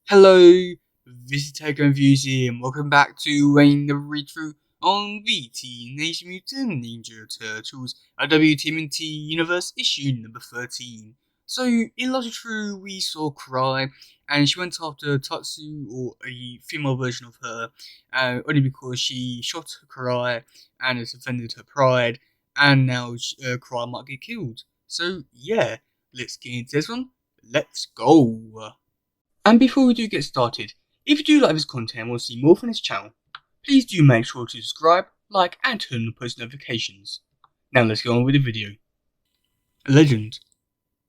Hello, this is teddygaming here, and welcome back to the read-through on the Teenage Mutant Ninja Turtles tmnt Universe issue number 13. So, in Logic True, we saw Karai, and she went after Tatsu, or a female version of her, only because she shot Karai and has offended her pride, and now Karai might get killed. So, yeah, let's get into this one. Let's go! And before we do get started, if you do like this content and want to see more from this channel, please do make sure to subscribe, like, and turn on post notifications. Now let's get on with the video. Legend.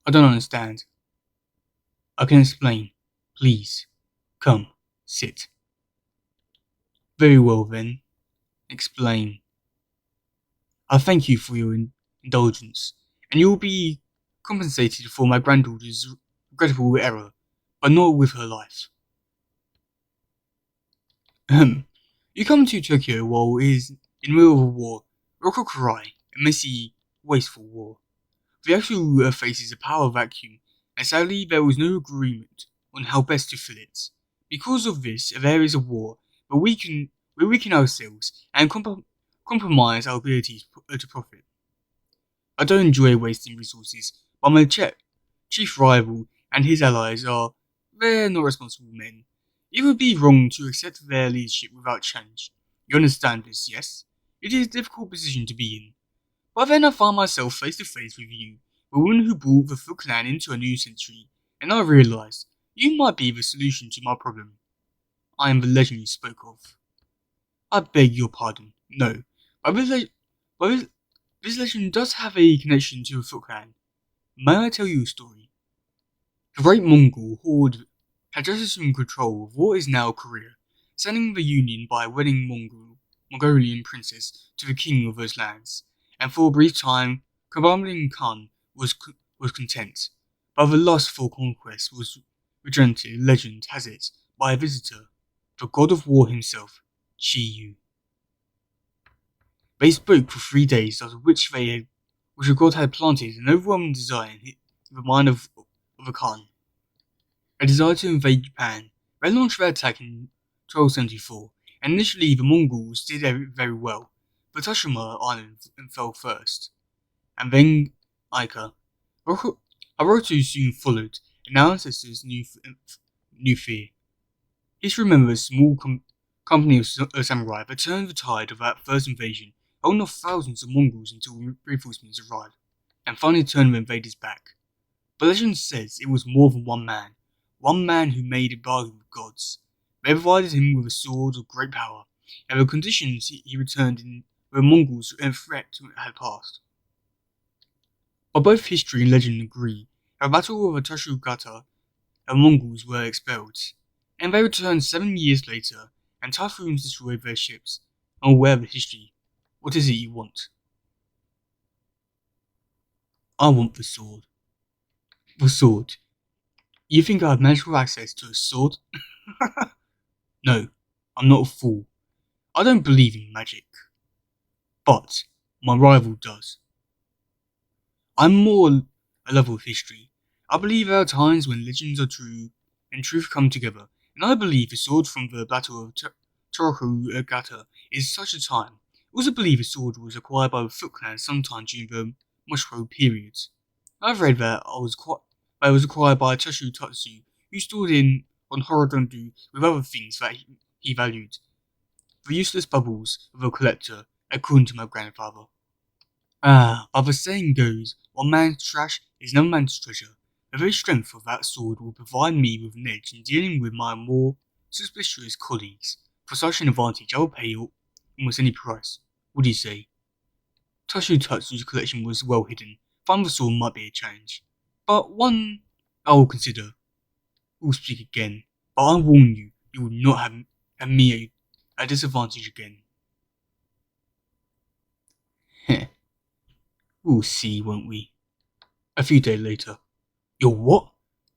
I don't understand. I can explain. Please. Come. Sit. Very well then. Explain. I thank you for your indulgence, and you will be compensated for my granddaughter's regrettable error, but not with her life. You come to Tokyo while it is in the middle of a war, Rokokurai, a messy, wasteful war. The actual faces a power vacuum, and sadly there was no agreement on how best to fill it. Because of this, there is a war, but we weaken ourselves and compromise our abilities to profit. I don't enjoy wasting resources, but my chief rival and his allies they're not responsible men. It would be wrong to accept their leadership without challenge. You understand this, yes? It is a difficult position to be in. But then I find myself face to face with you, the woman who brought the Foot Clan into a new century, and I realized you might be the solution to my problem. I am the legend you spoke of. I beg your pardon. No, but this legend does have a connection to the Foot Clan. May I tell you a story? The Great Mongol Horde had just assumed control of what is now Korea, sending the Union by a wedding Mongolian princess to the king of those lands, and for a brief time, Kublai Khan was content, but the lust for conquest was regenerated, legend has it, by a visitor, the god of war himself, Chi-Yu. They spoke for 3 days, after which the god had planted an overwhelming desire in the mind of the Khan. A desire to invade Japan. They launched their attack in 1274, and initially the Mongols did very well, but Tsushima Island fell first, and then Ica. Haruto soon followed, and our ancestors knew fear. History remembers a small company of samurai that turned the tide of that first invasion, holding off thousands of Mongols until reinforcements arrived, and finally turned the invaders back. But legend says it was more than one man who made a bargain with gods. They provided him with a sword of great power, and the conditions he returned in the Mongols and threat had passed. But both history and legend agree that the battle of the Tashugata and Mongols were expelled, and they returned 7 years later, and typhoons destroyed their ships. I'm aware of the history. What is it you want? I want the sword. The sword. You think I have magical access to a sword? No, I'm not a fool. I don't believe in magic. But my rival does. I'm more a lover of history. I believe there are times when legends are true and truth come together, and I believe the sword from the Battle of Toroku-Gata is such a time. I also believe the sword was acquired by the Foot Clan sometime during the Mushro period. I've read that it was acquired by Tatsu, who stored in on Horodondu with other things that he valued. The useless bubbles of a collector, according to my grandfather. But the saying goes, one man's trash is another man's treasure. The very strength of that sword will provide me with an edge in dealing with my more suspicious colleagues. For such an advantage, I will pay almost any price. What do you say? Tatsu's collection was well hidden. Finding the sword might be a challenge, but one I will consider. We'll speak again, but I warn you, you will not have me at a disadvantage again. Heh. We'll see, won't we? A few days later. You're what?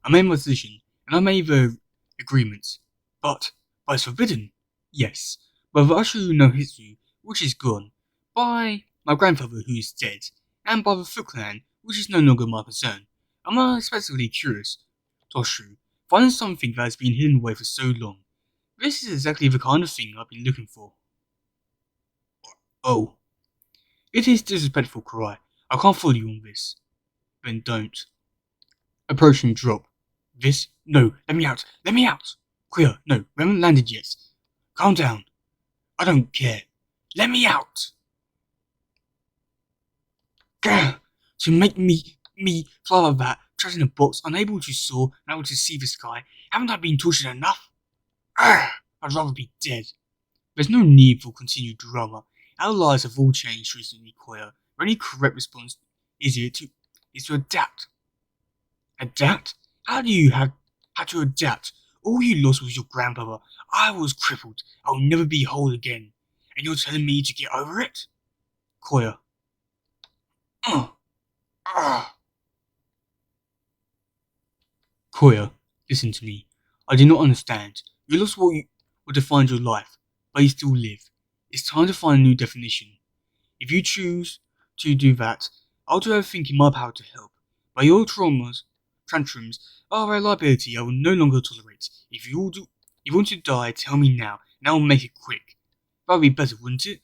I made my decision, and I made the agreement. But it's forbidden. Yes, by the Ashu no Hitsu, which is gone, by my grandfather who is dead, and by the Foot Clan, which is no longer my concern. I'm unexpectedly curious, Toshu, Find something that has been hidden away for so long. This is exactly the kind of thing I've been looking for. Oh. It is disrespectful, Karai. I can't follow you on this. Then don't. Approaching drop. This? No, let me out! Let me out! Queer, no, we haven't landed yet. Calm down. I don't care. Let me out! Gah! To make me fly like that, trapped in a box, unable to soar, unable to see the sky. Haven't I been tortured enough? I'd rather be dead. There's no need for continued drama. Our lives have all changed recently, Koya. The only correct response is to adapt. Adapt? How do you have to adapt? All you lost was your grandmother. I was crippled. I'll never be whole again. And you're telling me to get over it? Koya. Koya, listen to me. I do not understand. You lost what defined your life, but you still live. It's time to find a new definition. If you choose to do that, I'll do everything in my power to help. But your tantrums are a liability I will no longer tolerate. If you want to die, tell me now, and I'll make it quick. That would be better, wouldn't it?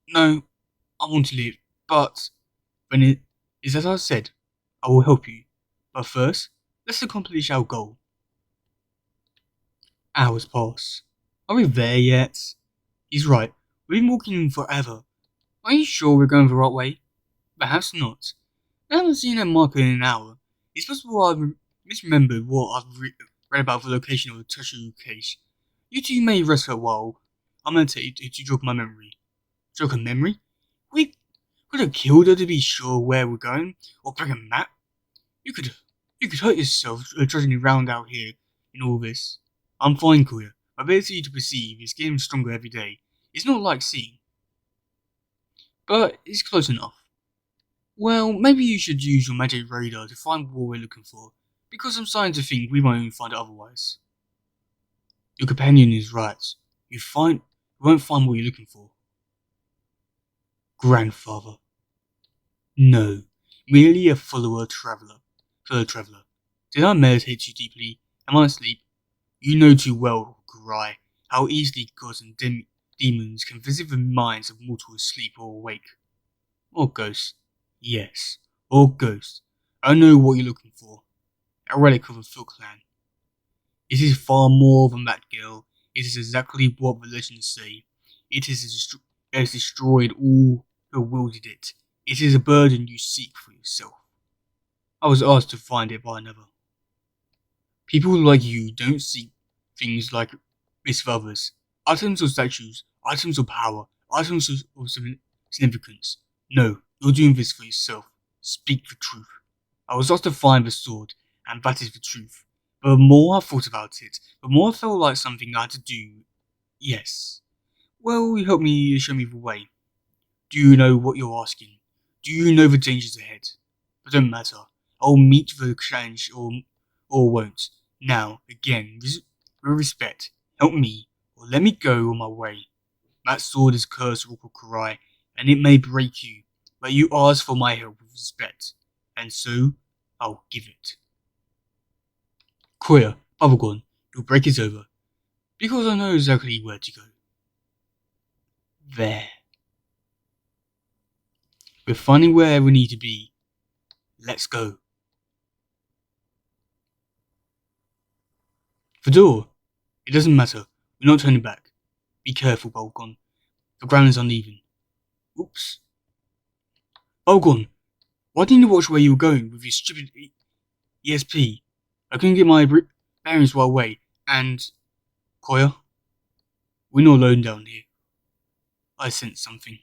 No, I want to live, but when it is as I said, I will help you. But first, let's accomplish our goal. Hours pass. Are we there yet? He's right. We've been walking forever. Are you sure we're going the right way? Perhaps not. I haven't seen that marker in an hour. It's possible I've misremembered what I've read about the location of the treasure case. You two may rest for a while. I'm going to jog my memory. Jog her memory? We could have killed her to be sure where we're going, or bring a map. You could hurt yourself trudging around out here in all this. I'm fine, Koya. My ability to perceive is getting stronger every day. It's not like seeing, but it's close enough. Well, maybe you should use your magic radar to find what we're looking for, because I'm starting to think we won't even find it otherwise. Your companion is right. You won't find what you're looking for. Grandfather. No, merely a fellow traveller. Did I meditate too deeply? Am I asleep? You know too well, Kurai, how easily gods and demons can visit the minds of mortals asleep or awake. Or ghosts. Yes, or ghosts. I know what you're looking for. A relic of the Foot Clan. It is far more than that, girl. It is exactly what the legends say. It has destroyed all who wielded it. It is a burden you seek for yourself. I was asked to find it by another. People like you don't seek things like this for others. Items or statues, items of power, items of significance. No, you're doing this for yourself. Speak the truth. I was asked to find the sword, and that is the truth. But the more I thought about it, the more I felt like something I had to do. Yes. Well, you helped me show me the way. Do you know what you're asking? Do you know the dangers ahead? But don't matter. I'll meet the challenge or won't. Now, again, with respect, help me, or let me go on my way. That sword is cursed, Rokukurai, and it may break you, but you ask for my help with respect, and so I'll give it. Koya, Bubblegone, your break is over, because I know exactly where to go. There. We're finding where we need to be. Let's go. The door. It doesn't matter. We're not turning back. Be careful, Bubblegone. The ground is uneven. Oops. Bubblegone, why didn't you watch where you were going with your stupid ESP? I couldn't get my bearings right away, and... Koya? We're not alone down here. I sense something.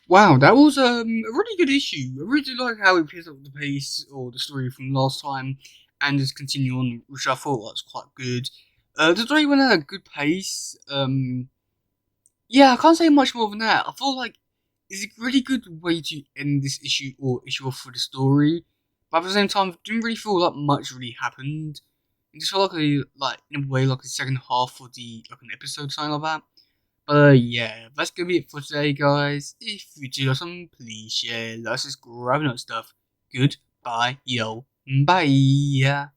Wow, that was a really good issue. I really like how it picks up the pace or the story from last time and just continue on, which I thought was quite good. The story went at a good pace. Yeah, I can't say much more than that. I feel like it's a really good way to end this issue or issue off for the story. But at the same time, it didn't really feel like much really happened. It just felt like in a way like the second half of the an episode, something like that. But yeah, that's gonna be it for today, guys. If you do awesome, please share, like, subscribe, and all that stuff. Goodbye, yo, bye.